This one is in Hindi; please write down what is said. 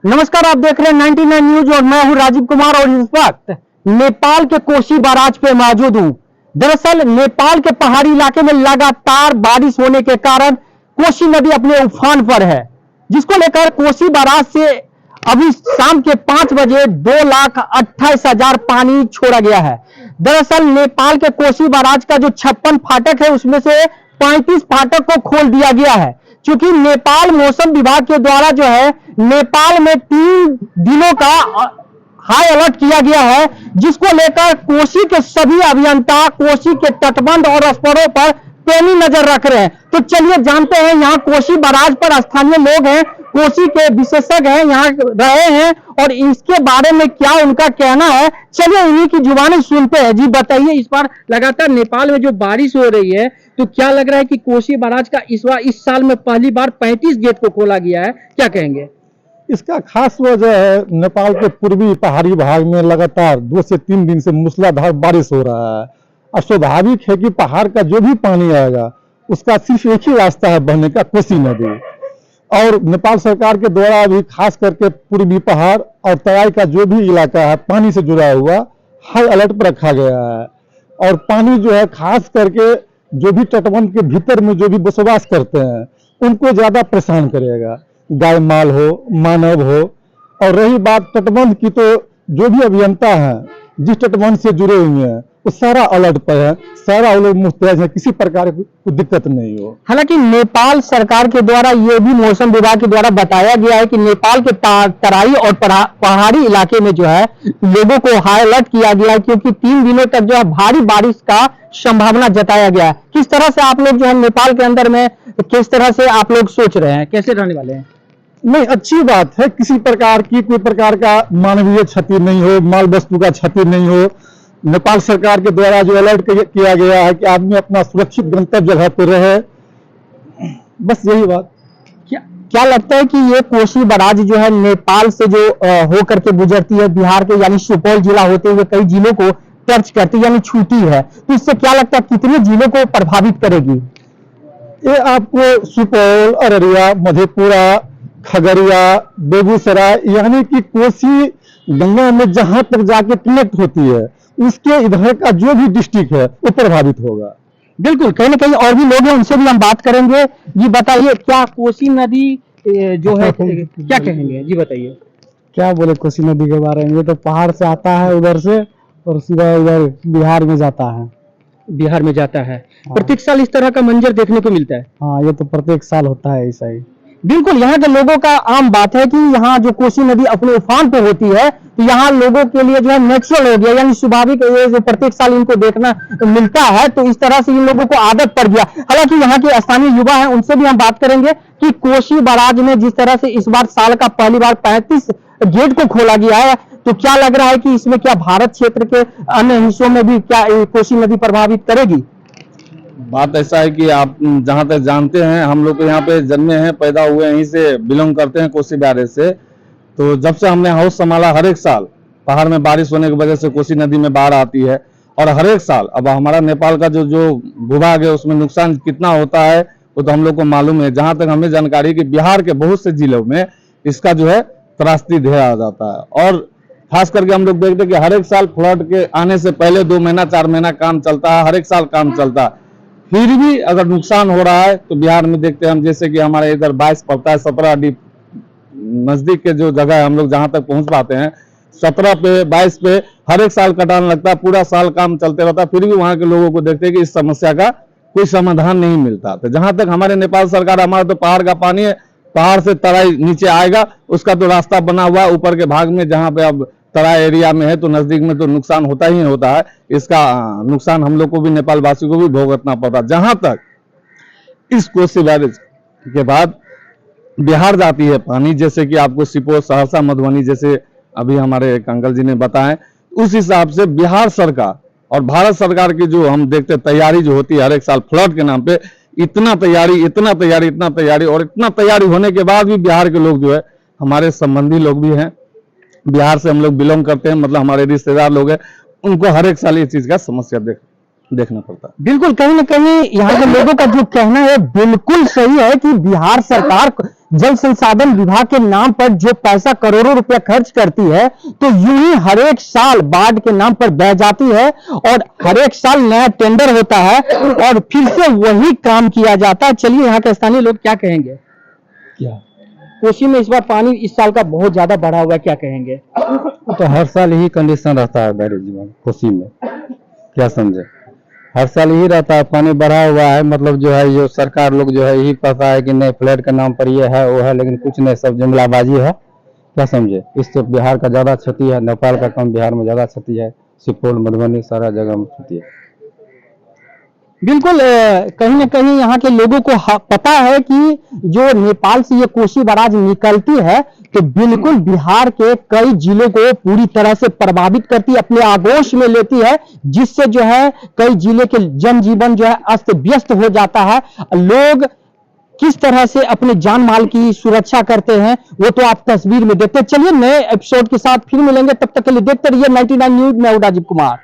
नमस्कार, आप देख रहे हैं 99 न्यूज और मैं हूं राजीव कुमार और इस वक्त नेपाल के कोसी बैराज पे मौजूद हूं। दरअसल नेपाल के पहाड़ी इलाके में लगातार बारिश होने के कारण कोसी नदी अपने उफान पर है, जिसको लेकर कोसी बैराज से अभी शाम के 5 बजे 2,28,000 पानी छोड़ा गया है। दरअसल नेपाल के कोसी बैराज का जो 56 फाटक है उसमें से 35 फाटक को खोल दिया गया है, क्योंकि नेपाल मौसम विभाग के द्वारा जो है नेपाल में 3 दिनों का हाई अलर्ट किया गया है, जिसको लेकर कोसी के सभी अभियंता कोसी के तटबंध और स्परों पर पैनी नजर रख रहे हैं। तो चलिए जानते हैं, यहाँ कोसी बैराज पर स्थानीय लोग हैं, कोसी के विशेषज्ञ हैं, यहाँ रहे हैं और इसके बारे में क्या उनका कहना है, चलिए उन्हीं की जुबानी सुनते हैं। जी बताइए, इस बार लगातार नेपाल में जो बारिश हो रही है तो क्या लग रहा है कि कोसी बैराज का इस साल में पहली बार 35 गेट को खोला गया है, क्या कहेंगे? इसका खास वजह है नेपाल के पूर्वी पहाड़ी भाग में लगातार 2 से 3 दिन से मूसलाधार बारिश हो रहा है। और स्वाभाविक है कि पहाड़ का जो भी पानी आएगा उसका सिर्फ एक ही रास्ता है बहने का, कोसी नदी। और नेपाल सरकार के द्वारा भी खास करके पूर्वी पहाड़ और तराई का जो भी इलाका है पानी से जुड़ा हुआ हाई अलर्ट पर रखा गया है। और पानी जो है खास करके जो भी तटबंध के भीतर में जो भी बसवास करते हैं उनको ज्यादा परेशान करेगा, गाय माल हो, मानव हो। और रही बात तटबंध की, तो जो भी अभियंता हैं जिस तटबंध से जुड़े हुए हैं वो सारा अलर्ट पर है, सारा लोग मुस्तैद है, किसी प्रकार की कोई दिक्कत नहीं हो। हालांकि नेपाल सरकार के द्वारा ये भी मौसम विभाग के द्वारा बताया गया है कि नेपाल के तराई और पहाड़ी इलाके में जो है लोगों को हाई अलर्ट किया गया है, क्योंकि 3 दिनों तक जो है भारी बारिश का संभावना जताया गया है। किस तरह से आप लोग जो है नेपाल के अंदर में किस तरह से आप लोग सोच रहे हैं, कैसे रहने वाले हैं? नहीं, अच्छी बात है, किसी प्रकार की कोई प्रकार का मानवीय क्षति नहीं हो, माल वस्तु का क्षति नहीं हो। नेपाल सरकार के द्वारा जो अलर्ट किया गया है कि आदमी अपना सुरक्षित गंतव्य जगह पर रहे, बस यही बात। क्या लगता है कि ये कोसी बैराज जो है नेपाल से जो होकर के गुजरती है, बिहार के यानी सुपौल जिला होते हुए कई जिलों को टच करती है यानी छूती है, तो इससे क्या लगता है कितने जिलों को प्रभावित करेगी? ये आपको सुपौल, अररिया, मधेपुरा, खगड़िया, बेगूसराय यानी कि कोसी गंगा में जहां तक जाके कनेक्ट होती है उसके इधर का जो भी डिस्ट्रिक्ट है वो प्रभावित होगा। बिल्कुल, कहीं ना कहीं और भी लोग हैं, उनसे भी हम बात करेंगे। ये बताइए, क्या कोसी नदी जो है क्या कहेंगे? जी बताइए। क्या बोले कोसी नदी के बारे में? ये तो पहाड़ से आता है उधर से और सीधा इधर बिहार में जाता है। बिहार में जाता है। हाँ। प्रत्येक साल इस तरह का मंजर देखने को मिलता है। हाँ, ये तो प्रत्येक साल होता है ऐसा ही। बिल्कुल, यहाँ के लोगों का आम बात है कि यहाँ जो कोसी नदी अपने उफान पे होती है तो यहाँ लोगों के लिए जो है नेचुरल हो गया, यानी स्वाभाविक, ये जो प्रत्येक साल इनको देखना मिलता है तो इस तरह से इन लोगों को आदत पड़ गया। हालांकि यहाँ के स्थानीय युवा हैं, उनसे भी हम बात करेंगे कि कोसी बैराज में जिस तरह से इस बार साल का पहली बार 35 गेट को खोला गया है, तो क्या लग रहा है कि इसमें क्या भारत क्षेत्र के अन्य हिस्सों में भी क्या कोसी नदी प्रभावित करेगी? बात ऐसा है कि आप जहां तक जानते हैं, हम लोग यहाँ पे जन्मे हैं, पैदा हुए हैं, यहीं से बिलोंग करते हैं कोसी बैराज से। तो जब से हमने हाउस संभाला, हर एक साल पहाड़ में बारिश होने की वजह से कोसी नदी में बाढ़ आती है और हर एक साल अब हमारा नेपाल का जो भूभाग है उसमें नुकसान कितना होता है वो तो हम लोग को मालूम है। जहां तक हमें जानकारी कि बिहार के बहुत से जिलों में इसका जो है त्रासदी ढेर आ जाता है। और खास करके हम लोग देखते हैं कि हर एक साल फ्लड के आने से पहले 2 महीना 4 महीना काम चलता है, हर एक साल काम चलता है, फिर भी अगर नुकसान हो रहा है तो बिहार में देखते हैं हम, जैसे कि हमारे इधर 22 पड़ता है, 17 अडी नजदीक के जो जगह है हम लोग जहां तक पहुंच पाते हैं, 17 पे 22 पे हर एक साल कटान लगता है, पूरा साल काम चलते रहता है, फिर भी वहां के लोगों को देखते हैं कि इस समस्या का कोई समाधान नहीं मिलता। तो जहां तक हमारे नेपाल सरकार, हमारा तो पहाड़ का पानी है, पहाड़ से तराई नीचे आएगा, उसका तो रास्ता बना हुआ है ऊपर के भाग में, जहां पे अब तराई एरिया में है तो नजदीक में तो नुकसान होता ही होता है। इसका नुकसान हम लोग को भी, नेपाल वासियों को भी भुगतना पड़ता है। जहां तक इस कोसी बैराज के बाद बिहार जाती है पानी, जैसे कि आपको सुपौल, सहरसा, मधुबनी जैसे अभी हमारे एक अंकल जी ने बताएं, उस हिसाब से बिहार सरकार और भारत सरकार की जो हम देखते तैयारी जो होती है हर एक साल फ्लड के नाम पे, इतना तैयारी और इतना तैयारी होने के बाद भी बिहार के लोग जो है, हमारे संबंधी लोग भी हैं, बिहार से हम लोग बिलोंग करते हैं, मतलब हमारे रिश्तेदार लोग हैं, उनको हर एक साल ये चीज का समस्या देखना पड़ता है। बिल्कुल, कहीं ना कहीं यहाँ के लोगों का जो कहना है बिल्कुल सही है कि बिहार सरकार जल संसाधन विभाग के नाम पर जो पैसा करोड़ों रुपया खर्च करती है, तो यूं ही हर एक साल बाढ़ के नाम पर बह जाती है और हर एक साल नया टेंडर होता है और फिर से वही काम किया जाता है। चलिए यहाँ के स्थानीय लोग क्या कहेंगे। क्या कोसी में इस बार पानी इस साल का बहुत ज्यादा बढ़ा हुआ है, क्या कहेंगे। तो हर साल यही कंडीशन रहता है बैरेज में, कोसी में, क्या समझे, हर साल यही रहता है, पानी बढ़ा हुआ है। मतलब जो है ये सरकार लोग जो है यही पता है कि नहीं फ्लड के नाम पर ये है वो है, लेकिन कुछ नहीं, सब जुमलाबाजी है, क्या समझे। इससे बिहार का ज्यादा क्षति है, नेपाल का कम, बिहार में ज्यादा क्षति है, सुपौल, मधुबनी सारा जगह में क्षति है। बिल्कुल कहीं ना कहीं यहाँ के लोगों को पता है कि जो नेपाल से ये कोसी बराज निकलती है तो बिल्कुल बिहार के कई जिलों को पूरी तरह से प्रभावित करती है, अपने आगोश में लेती है, जिससे जो है कई जिले के जनजीवन जो है अस्त व्यस्त हो जाता है। लोग किस तरह से अपने जान माल की सुरक्षा करते हैं वो तो आप तस्वीर में देखते हैं। चलिए नए एपिसोड के साथ फिर मिलेंगे, तब तक के लिए देखते रहिए 99 न्यूज। मैं हूं राजीव कुमार।